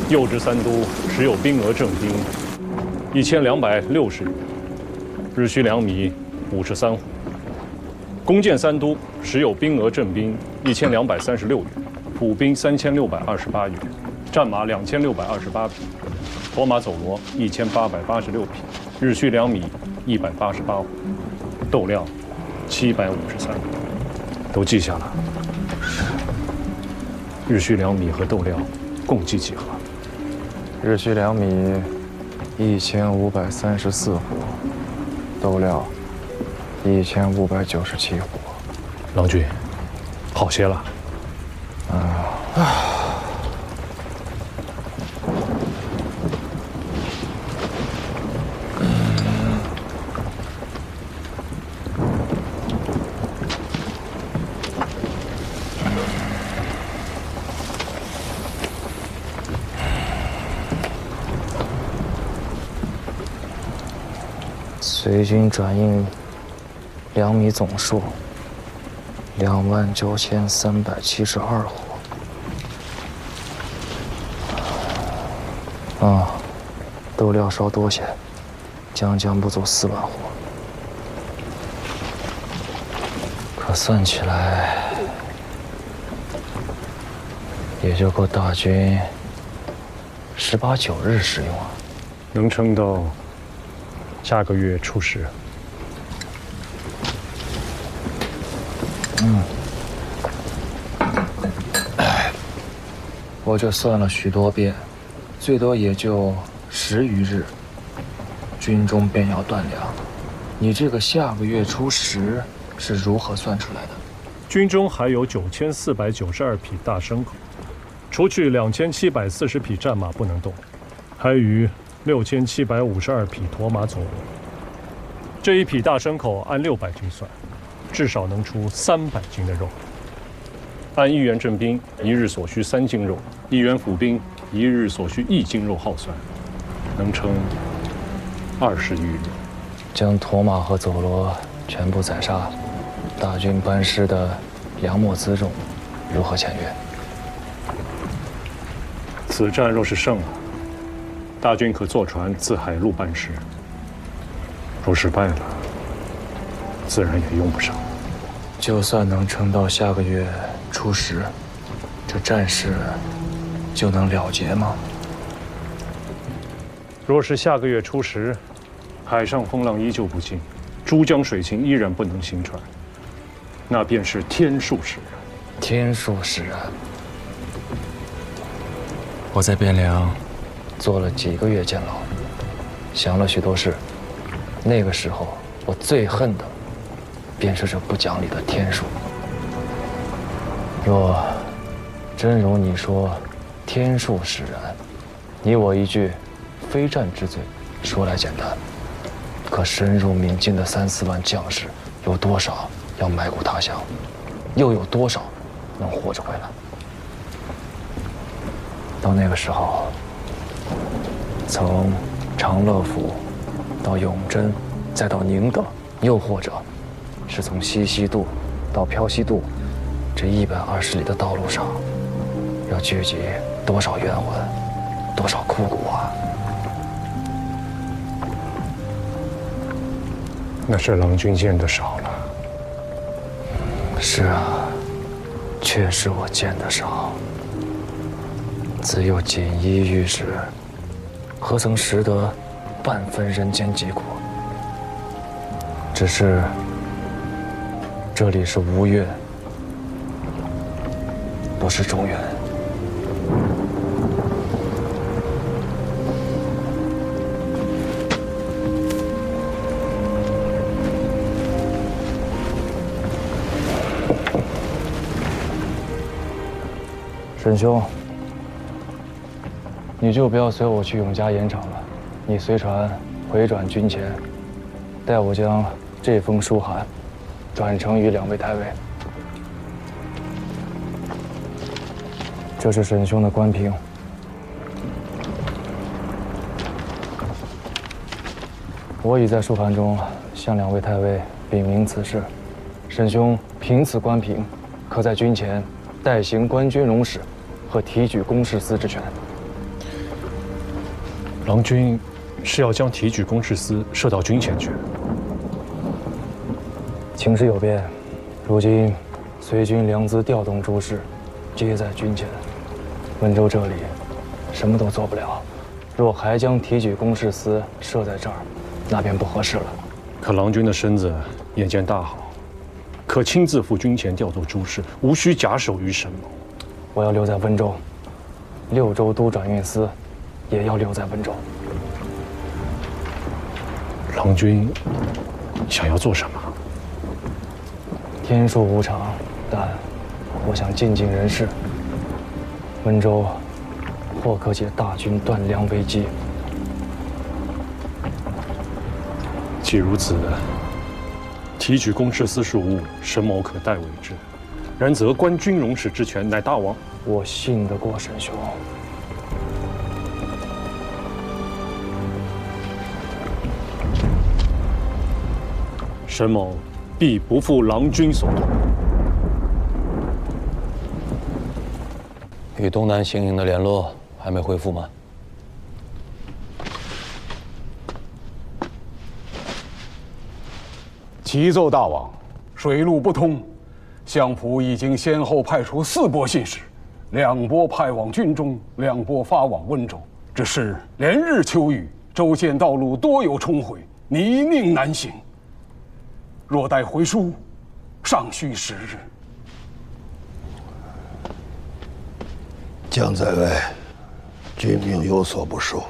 右之三都时有兵额正兵1260余，日需2米53斛。弓箭三都时有兵额正兵1236余，步兵3628余，战马2628匹，驮马走骡1886匹，日需2米188斛，斗料753，都记下了。日需2米和斗料共计几何？日需2米1534斛，斗料1597斛。郎君，好些了。随军转印2米总数29372斛。斗料稍多些，将不足4万斛。可算起来，也就够大军18、19日使用啊。能撑到下个月初10。我这算了许多遍，最多也就10余日，军中便要断粮。你这个下个月初10是如何算出来的？军中还有9492匹大牲口，除去2740匹战马不能动，还余6752匹驮马走骡。这一匹大牲口按600斤算，至少能出300斤的肉。按1员正兵1日所需3斤肉，1员府兵1日所需1斤肉耗算，能撑20余日。将驮马和走骡全部宰杀，大军班师的粮秣辎重如何遣阅？此战若是胜了，大军可坐船自海路班师；若失败了，自然也用不上。就算能撑到下个月初10，这战事就能了结吗？若是下个月初10，海上风浪依旧不静，珠江水情依然不能行船，那便是天数使然。天数使然。我在汴梁做了几个月监牢，想了许多事。那个时候，我最恨的便是这不讲理的天数。若真如你说，天数使然，你我一句非战之罪，说来简单，可深入闽境的3、4万将士，有多少要埋骨他乡，又有多少能活着回来？到那个时候，从长乐府到永贞，再到宁德，又或者是从西溪渡到飘溪渡，这120里的道路上，要聚集多少冤魂，多少枯骨啊！那是郎君见得少了。是啊，确实我见得少。自幼锦衣玉食，何曾识得半分人间疾苦？只是这里是吴越，不是中原。沈兄，你就不要随我去永嘉盐场了，你随船回转军前，待我将这封书函转呈于2位太尉。这是沈兄的官凭。我已在书函中向2位太尉禀明此事，沈兄凭此官凭，可在军前代行官军容使和提举公事司之权。郎君是要将提举公事司设到军前去。情势有变，如今随军良资调动诸事，皆在军前。温州这里什么都做不了。若还将提举公事司设在这儿，那便不合适了。可郎君的身子眼见大好，可亲自赴军前调度诸事，无需假手于沈某。我要留在温州，6州都转运司也要留在温州。郎君想要做什么？天数无常，但我想尽尽人事。温州或可解大军断粮危机。既如此，提举公事司事务，沈某可代为之。然则观军容使之权，乃大王。我信得过沈兄。沈某必不负郎君所托。与东南行营的联络还没恢复吗？启奏大王，水路不通，相府已经先后派出4拨信使，2拨派往军中，2拨发往温州。只是连日秋雨，州县道路多有冲毁，泥泞难行。若待回书，尚需10日。将在外，军命有所不受，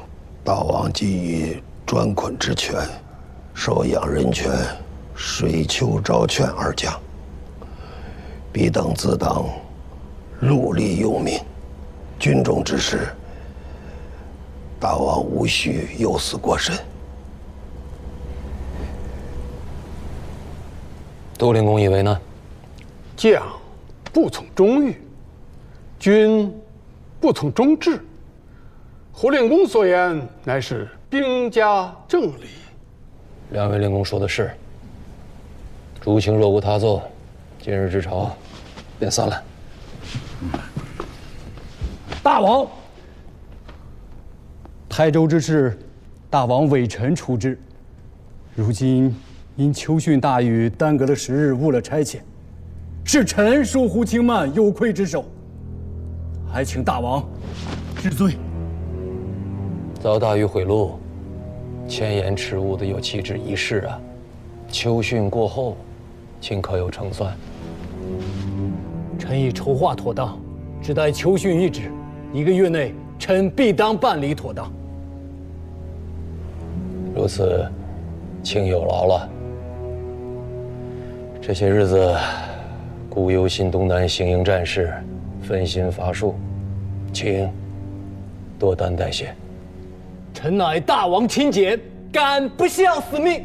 大王既以专捆之权，收养人权，水丘招劝2将，彼等自当戮力用命，军中之事，大王无需忧思过深。都灵公以为呢？将不从忠义，君不从忠志。胡令公所言乃是兵家正理。2位令公说的是。诸卿若无他奏，今日之朝便散了。大王，台州之事，大王委臣处置。如今因秋汛大雨耽搁了10日，误了差遣，是臣疏忽轻慢，有愧之手，还请大王治罪。遭大雨毁路，迁延迟误的有岂止1事啊！秋汛过后，卿可有成算？臣已筹划妥当，只待秋汛一止，1个月内，臣必当办理妥当。如此，卿有劳了。这些日子，孤忧心东南行营战事，分心乏术，请多担待些。臣乃大王亲简，敢不效死命。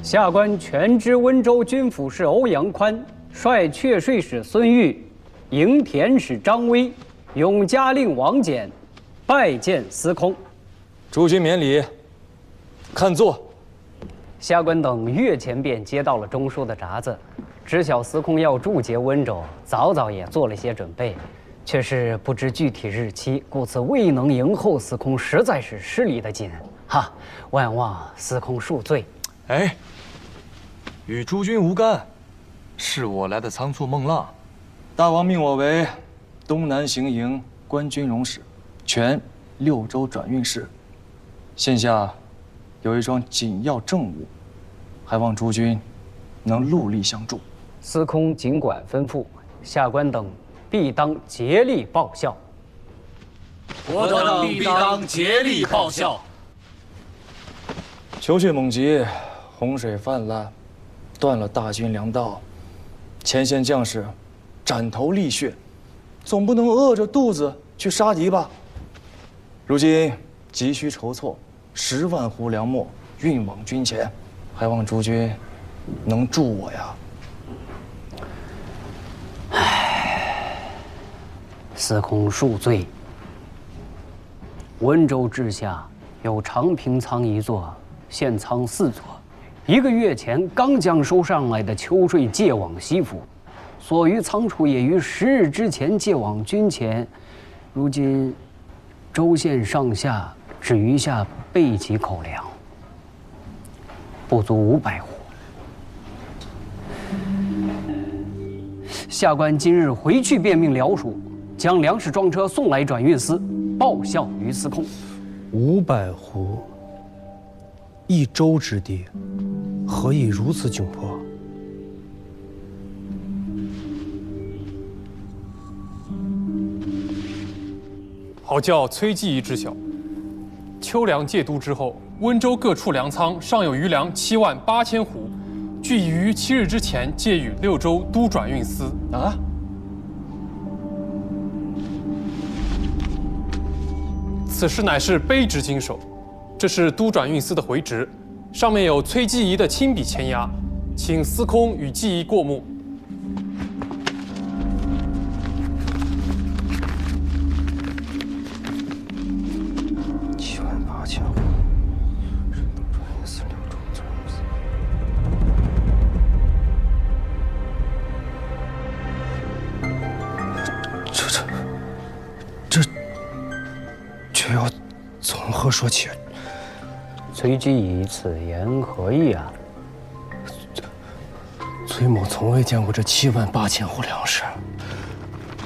下官全知温州军府事欧阳宽率阙税使孙玉、营田使张威、永嘉令王简拜见司空。诸君免礼，看座。下官等月前便接到了中书的札子，知晓司空要驻节温州，早也做了些准备，却是不知具体日期，故此未能迎候司空，实在是失礼的紧。哈，万望司空恕罪。哎，与诸君无干，是我来的仓促孟浪。大王命我为东南行营官军容使，全6州转运使。现下有一桩紧要政务，还望诸君能戮力相助。司空尽管吩咐，下官等必当竭力报效。我等必当竭力报效。秋汛猛急，洪水泛滥，断了大军粮道，前线将士斩头沥血，总不能饿着肚子去杀敌吧？如今急需筹措10万斛粮秣运往军前，还望诸君能助我呀！司空恕罪。温州治下有长平仓1座，现仓4座。1个月前刚将收上来的秋税借往西府，所余仓储也于10日之前借往军前。如今州县上下只余下备几口粮，不足500斛。下官今日回去便命辽属，将粮食装车送来转运司，报效于司空。500斛，1州之地，何以如此窘迫？好叫崔继仪知晓。秋粮借都之后，温州各处粮仓尚有余粮78000斛，据已于7日之前借予6州都转运司。啊！此事乃是卑职经手，这是都转运司的回执，上面有崔继仪的亲笔签押，请司空与继仪过目。78000斛。这要从何说起？崔继仪此言何意啊？崔某从未见过这78000斛粮食，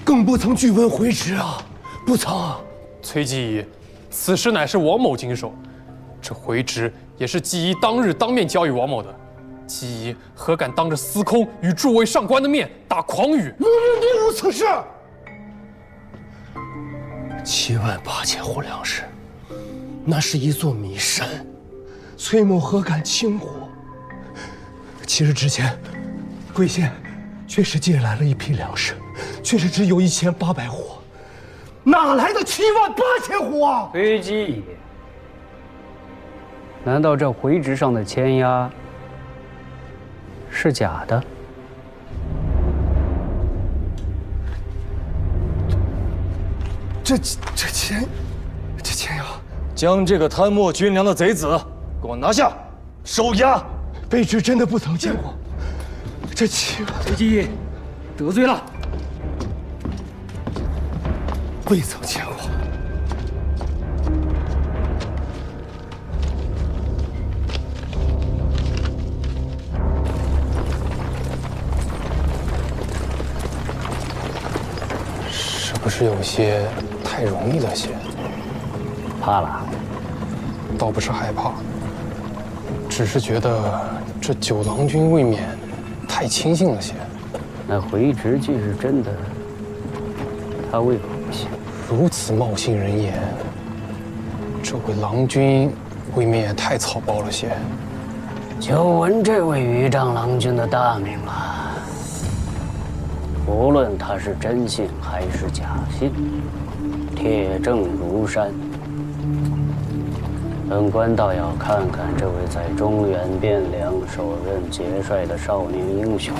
更不曾据闻回执啊！不曾啊！崔继仪，此事乃是王某经手，这回执也是继仪当日当面交予王某的。继仪何敢当着司空与诸位上官的面打诳语？无人定如此事。78000斛粮食，那是一座米山，崔某何敢轻忽？7日之前，贵县确实借来了一批粮食，却是只有1800斛，哪来的78000斛啊？崔继仪，难道这回执上的签押是假的？这钱呀！将这个贪墨军粮的贼子给我拿下，收押。卑职真的不曾见过。这崔继仪，得罪了。未曾见过。是不是有些太容易了些？怕了？倒不是害怕，只是觉得这9郎君未免太轻信了些。那回执既是真的，他为何不信？如此冒信人言，这位郎君未免也太草包了些。久闻这位余丈郎君的大名了。无论他是真信还是假信，铁证如山。本官倒要看看这位在中原汴梁首任节帅的少年英雄，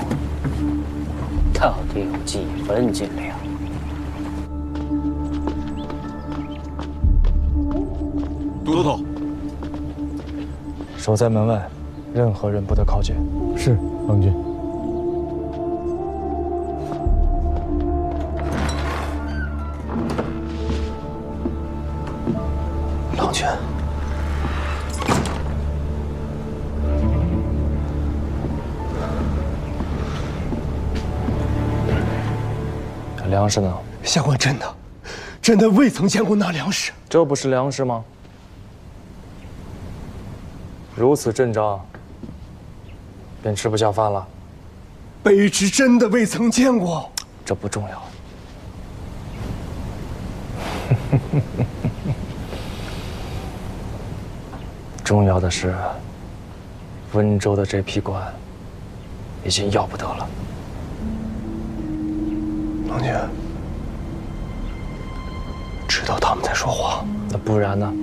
到底有几分斤两。都头，守在门外，任何人不得靠近。是，郎君。郎君。粮食呢？下官真的未曾见过那粮食。这不是粮食吗？如此阵仗，便吃不下饭了。卑职真的未曾见过。这不重要。重要的是，温州的这批官，已经要不得了。郎君，知道他们在说谎，那不然呢？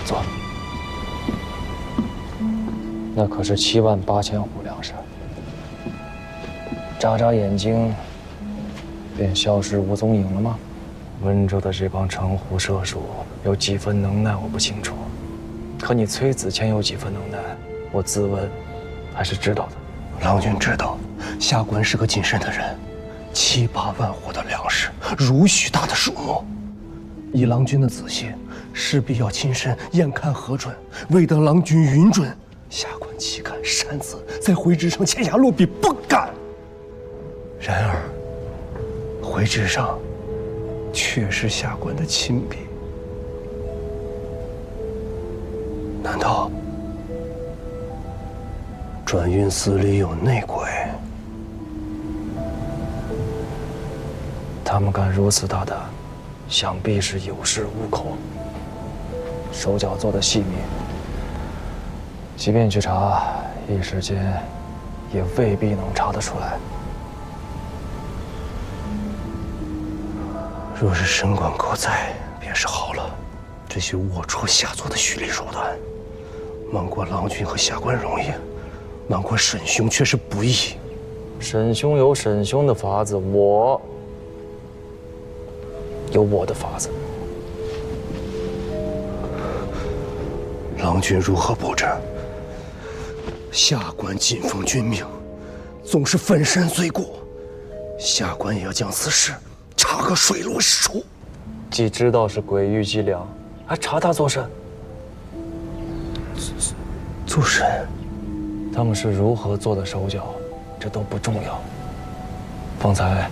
坐。那可是78000斛粮食，眨眨眼睛便消失无踪影了吗？温州的这帮城狐社鼠有几分能耐，我不清楚。可你崔子谦有几分能耐，我自问还是知道的。郎君知道，下官是个谨慎的人，7、8万斛的粮食，如许大的数目，以郎君的仔细，势必要亲身验看核准。未得郎君允准，下官岂敢擅自在回执上签下落笔？不敢。然而，回执上却是下官的亲笔，难道转运司里有内鬼？他们敢如此大胆，想必是有恃无恐，手脚做得细密，即便去查，一时间也未必能查得出来。若是神官狗在，便是好了。这些龌龊下作的蓄力手段，瞒过郎君和下官容易，瞒过沈兄却是不易。沈兄有沈兄的法子，我有我的法子。郎君如何布置？下官谨奉君命，纵是粉身碎骨，下官也要将此事查个水落石出。既知道是鬼域伎俩，还查他作甚？作甚？他们是如何做的手脚，这都不重要。方才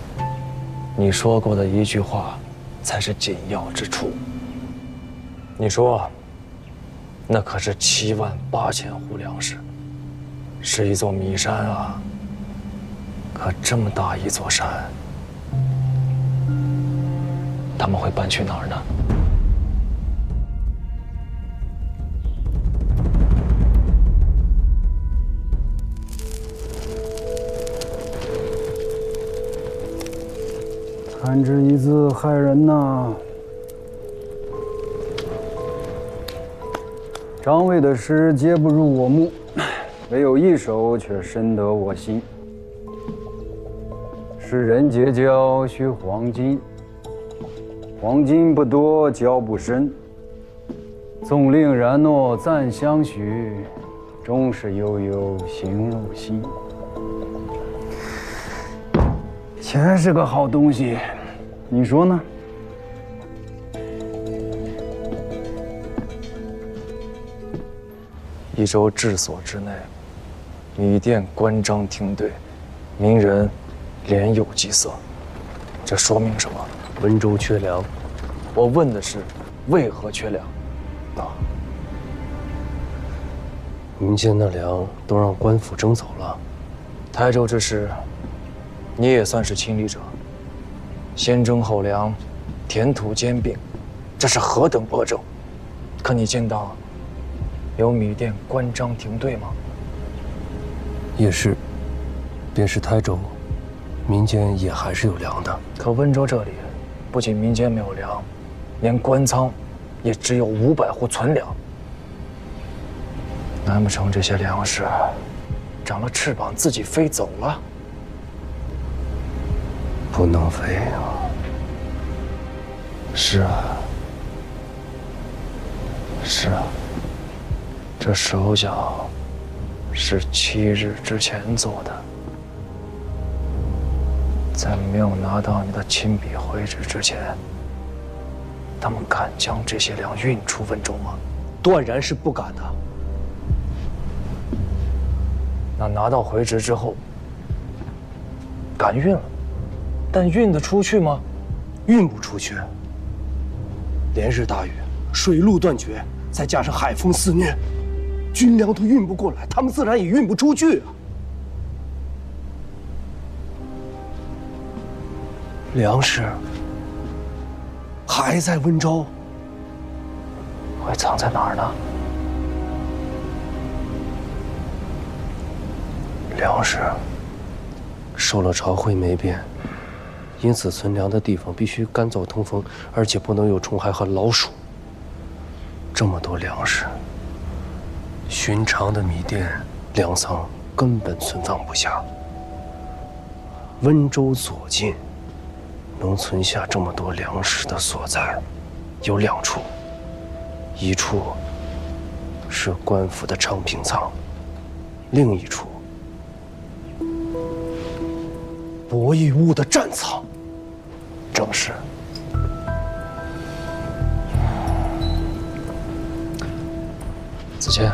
你说过的一句话，才是紧要之处。你说，那可是78000斛粮食，是一座米山啊！可这么大一座山，他们会搬去哪儿呢？弹指一字害人呐！张卫的诗皆不入我目，唯有一首却深得我心。世人结交须黄金，黄金不多交不深。纵令然诺暂相许，终是悠悠行入心。钱是个好东西，你说呢？一州治所之内，米店关张停对，民人连有饥色，这说明什么？温州缺粮。我问的是，为何缺粮？民间的粮都让官府征走了。台州之事，你也算是亲历者。先征后粮，田土兼并，这是何等恶政！可你见到有米店关张停对吗？也是，便是台州，民间也还是有粮的。可温州这里，不仅民间没有粮，连官仓也只有500斛存粮。难不成这些粮食长了翅膀自己飞走了？不能飞啊！是啊，是啊，这手脚是7日之前做的，在没有拿到你的亲笔回执之前，他们敢将这些粮运出温州吗？断然是不敢的。那拿到回执之后，敢运了，但运得出去吗？运不出去。连日大雨，水路断绝，再加上海风肆虐，军粮都运不过来，他们自然也运不出去啊。粮食还在温州，会藏在哪儿呢？粮食受了朝会没变，因此存粮的地方必须干燥通风，而且不能有虫害和老鼠。这么多粮食，寻常的米店粮仓根本存放不下。温州左近能存下这么多粮食的所在，有2处，一处是官府的昌平仓，另一处博弈坞的战仓。正是。子谦，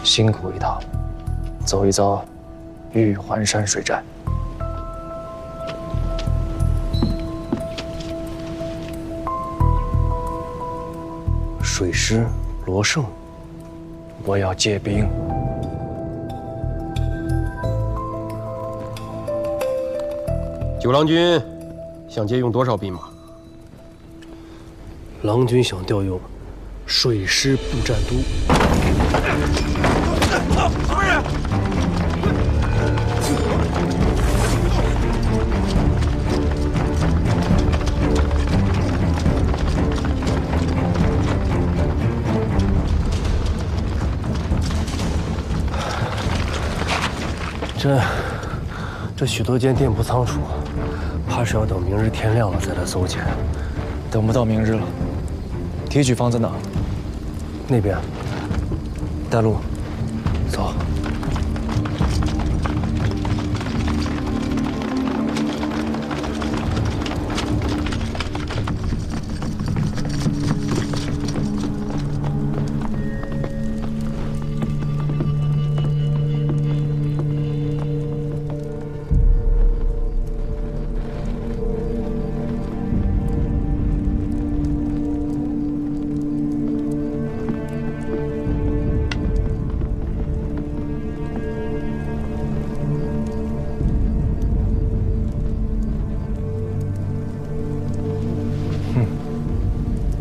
辛苦一趟，走一遭玉环山水寨。水师罗胜，我要借兵。九郎君想借用多少兵马？郎君想调用水师步战都。夫人，这许多间店铺仓储，怕是要等明日天亮了再来搜检。等不到明日了。提取方在哪？那边。带路，走。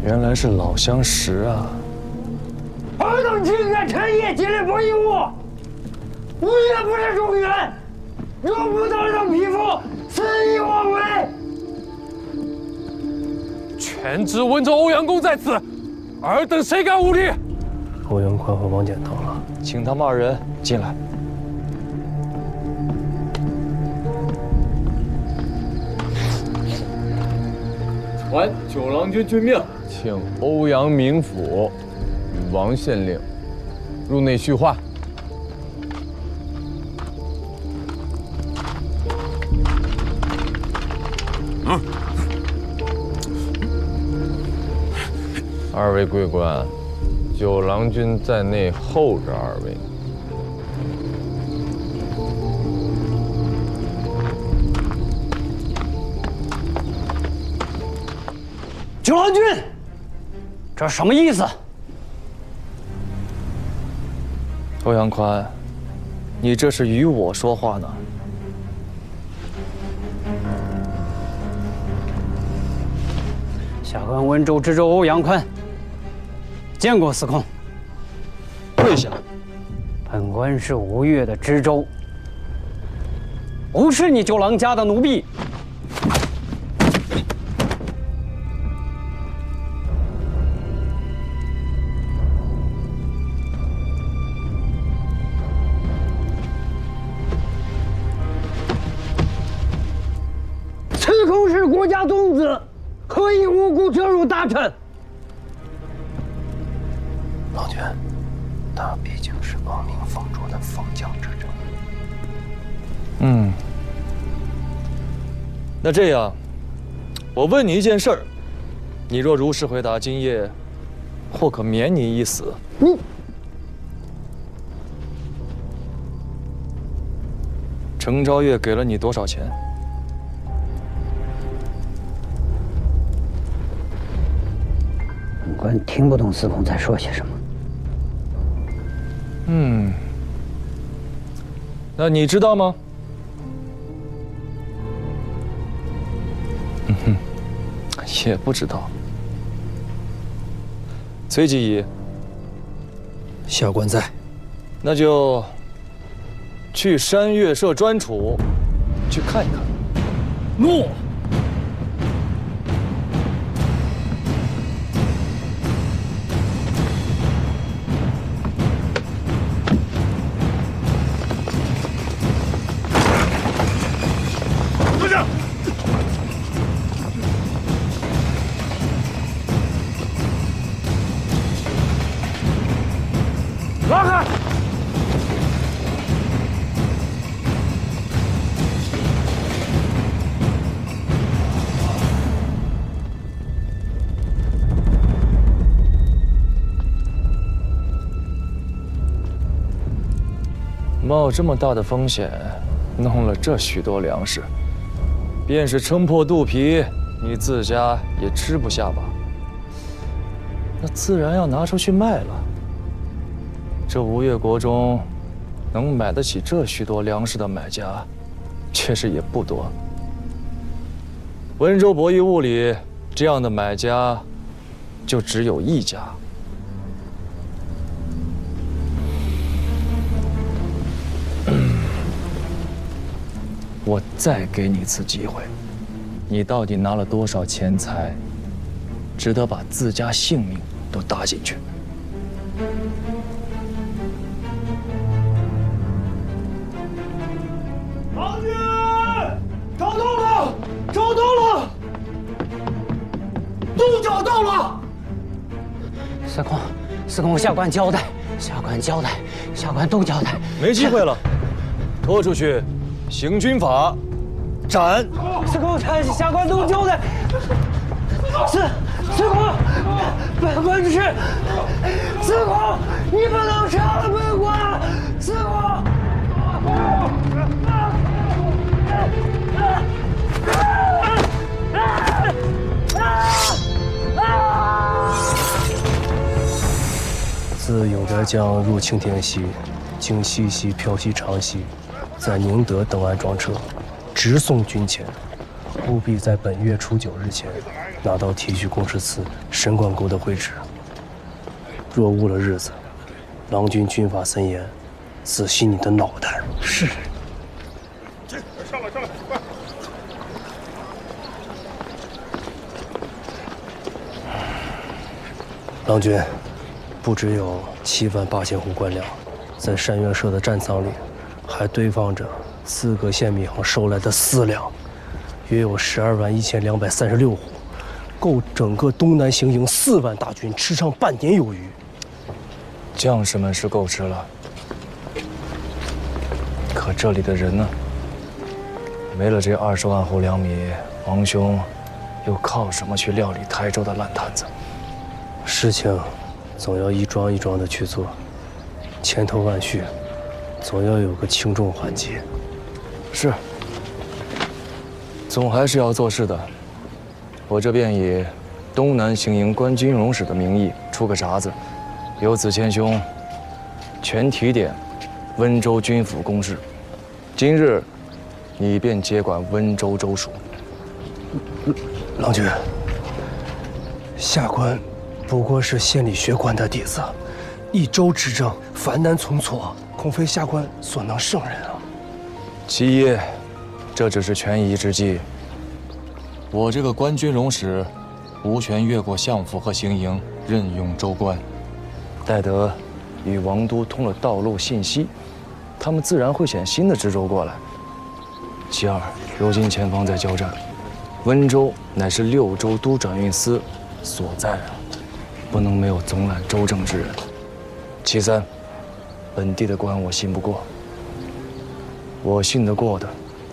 原来是老相识啊！尔等竟敢趁夜进来博弈坞，无月不是中原，若不当尔等匹夫，肆意妄为。全知温州欧阳公在此，尔等谁敢无礼？欧阳宽和王翦到了，请他们2人进来。传九郎君军命，请欧阳明府与王县令入内叙话。2位贵官，九郎君在内候着2位。九郎君，这什么意思？欧阳宽，你这是与我说话呢？下官温州知州欧阳宽，见过司空。跪下。本官是吴越的知州，不是你九郎家的奴婢。司空是国家宗子，何以无故折辱大臣？郎君，他毕竟是亡命奉主的封疆之臣。那这样，我问你一件事儿，你若如实回答，今夜或可免你一死。你程昭月给了你多少钱？本官听不懂司空在说些什么。那你知道吗？也不知道。崔继义，下官在。那就去山岳社专处去看一看。诺。坐下。拉开！冒这么大的风险，弄了这许多粮食，便是撑破肚皮，你自家也吃不下吧？那自然要拿出去卖了。这吴越国中，能买得起这许多粮食的买家，确实也不多。温州博弈物里，这样的买家，就只有一家。我再给你一次机会，你到底拿了多少钱财，值得把自家性命都搭进去？郎君，找到了，找到了，都找到了。司空，下官交代，下官都交代。没机会了，拖出去。行军法，斩！司空，下官都交代。司空，本官只是司空，你不能杀了本官！司空，自永德江入青田溪，经西溪漂西长溪。在宁德登岸装车，直送军前，务必在本月初9日前拿到提举公事司神管沟的会旨。若误了日子，郎君军法森严，仔细你的脑袋。是。上来，快！郎君，不只有7万8千斛官粮，在山岳社的战仓里。还堆放着4个县民行收来的私粮，约有12万1236斛，够整个东南行营4万大军吃上半年有余。将士们是够吃了，可这里的人呢？没了这20万斛粮米，王兄又靠什么去料理台州的烂摊子？事情总要一桩一桩的去做，千头万绪。总要有个轻重缓急。是，总还是要做事的。我这便以东南行营关军容使的名义出个札子，由子谦兄全提点温州军府公事。今日你便接管温州州署。郎君，下官不过是县里学官的底子，一州之政繁难从错。恐非下官所能胜任啊！其一，这只是权宜之计。我这个关军容使，无权越过相府和行营任用州官。待得与王都通了道路信息，他们自然会选新的知州过来。其二，如今前方在交战，温州乃是6州都转运司所在啊，不能没有总揽州政之人。其三，本地的官我信不过，我信得过的，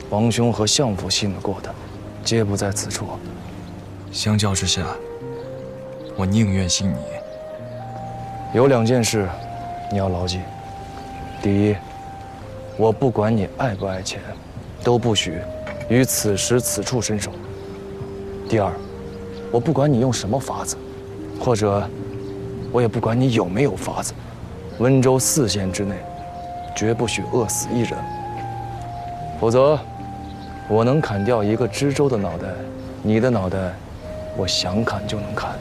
王兄和相府信得过的，皆不在此处。相较之下，我宁愿信你。有2件事，你要牢记。第一，我不管你爱不爱钱，都不许于此时此处伸手。第二，我不管你用什么法子，或者我也不管你有没有法子，温州4县之内，绝不许饿死一人。否则，我能砍掉一个知州的脑袋，你的脑袋，我想砍就能砍。